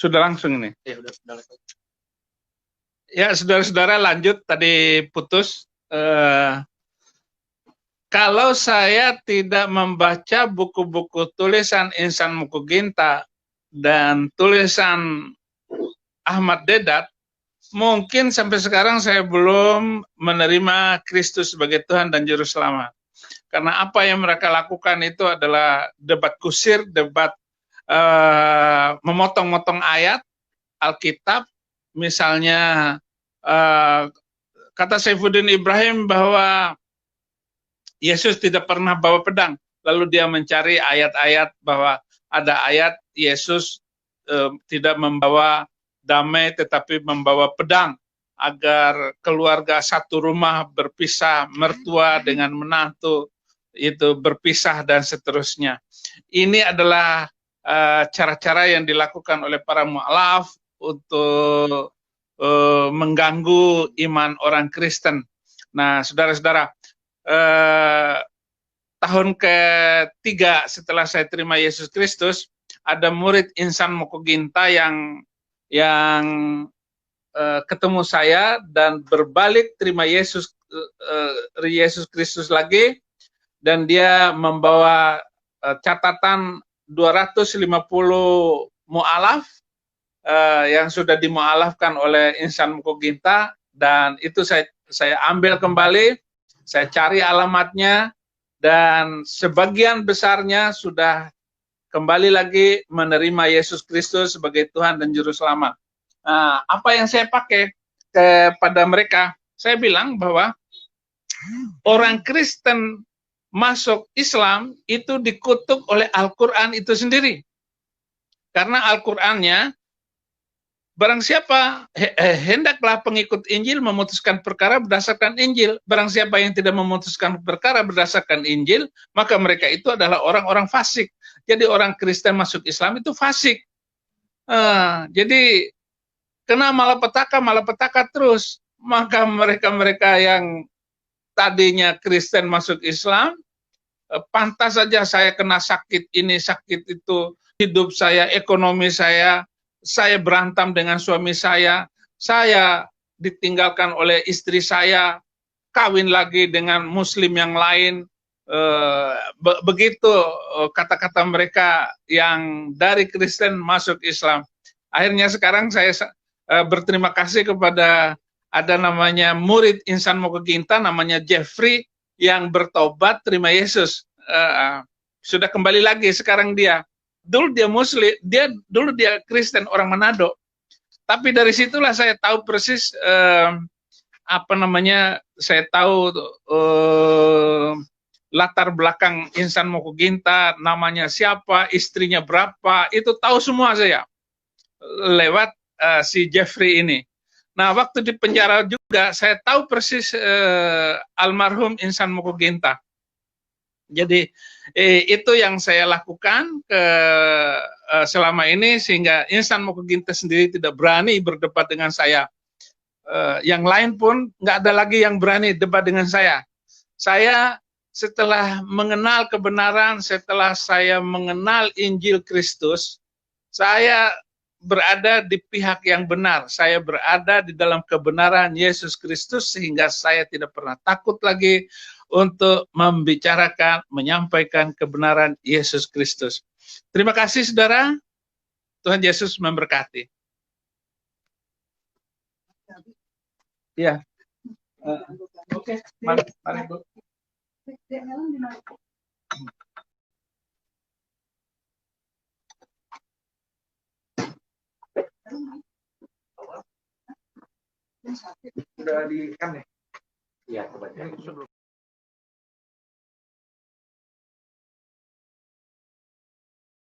Sudah langsung ini. Ya, udah langsung. Ya, saudara-saudara, lanjut tadi putus. Kalau saya tidak membaca buku-buku tulisan Insan Mukuginta dan tulisan Ahmad Dedat, mungkin sampai sekarang saya belum menerima Kristus sebagai Tuhan dan Juru Selamat. Karena apa yang mereka lakukan itu adalah debat kusir, debat memotong-motong ayat Alkitab. Misalnya kata Saifuddin Ibrahim bahwa Yesus tidak pernah bawa pedang. Lalu dia mencari ayat-ayat bahwa ada ayat Yesus tidak membawa damai tetapi membawa pedang agar keluarga satu rumah berpisah, mertua dengan menantu itu berpisah dan seterusnya. Ini adalah cara-cara yang dilakukan oleh para mu'alaf untuk mengganggu iman orang Kristen. Nah, saudara-saudara, tahun ketiga setelah saya terima Yesus Kristus, ada murid Insan Mukuginta yang ketemu saya dan berbalik terima Yesus Kristus lagi, dan dia membawa catatan 250 mu'alaf yang sudah dimu'alafkan oleh Insan Mukuginta, dan itu saya ambil kembali, saya cari alamatnya, dan sebagian besarnya sudah kembali lagi menerima Yesus Kristus sebagai Tuhan dan Juru Selamat. Nah, apa yang saya pakai kepada mereka, saya bilang bahwa orang Kristen masuk Islam itu dikutuk oleh Al-Quran itu sendiri. Karena Al-Qurannya, barang siapa hendaklah pengikut Injil memutuskan perkara berdasarkan Injil. Barang siapa yang tidak memutuskan perkara berdasarkan Injil, maka mereka itu adalah orang-orang fasik. Jadi orang Kristen masuk Islam itu fasik. Jadi kena malapetaka terus. Maka mereka-mereka yang tadinya Kristen masuk Islam, pantas saja saya kena sakit ini, sakit itu, hidup saya, ekonomi saya berantem dengan suami saya ditinggalkan oleh istri saya, kawin lagi dengan muslim yang lain, begitu kata-kata mereka yang dari Kristen masuk Islam. Akhirnya sekarang saya berterima kasih kepada ada namanya murid Insan Mukuginta, namanya Jeffrey, yang bertobat terima Yesus. Sudah kembali lagi sekarang dia. Dulu dia Muslim, dulu dia Kristen, orang Manado. Tapi dari situlah saya tahu persis saya tahu latar belakang Insan Mukuginta, namanya siapa, istrinya berapa, itu tahu semua saya lewat si Jeffrey ini. Nah, waktu di penjara juga saya tahu persis almarhum Insan Mukuginta. Jadi itu yang saya lakukan selama ini, sehingga Insan Mukuginta sendiri tidak berani berdebat dengan saya. Yang lain pun nggak ada lagi yang berani debat dengan saya. Saya setelah mengenal kebenaran, setelah saya mengenal Injil Kristus, saya berada di pihak yang benar. Saya berada di dalam kebenaran Yesus Kristus, sehingga saya tidak pernah takut lagi untuk membicarakan, menyampaikan kebenaran Yesus Kristus. Terima kasih, saudara. Tuhan Yesus memberkati. Ya. Oke, mari Bu. Sudah di kan ya? Iya, kebanyakan.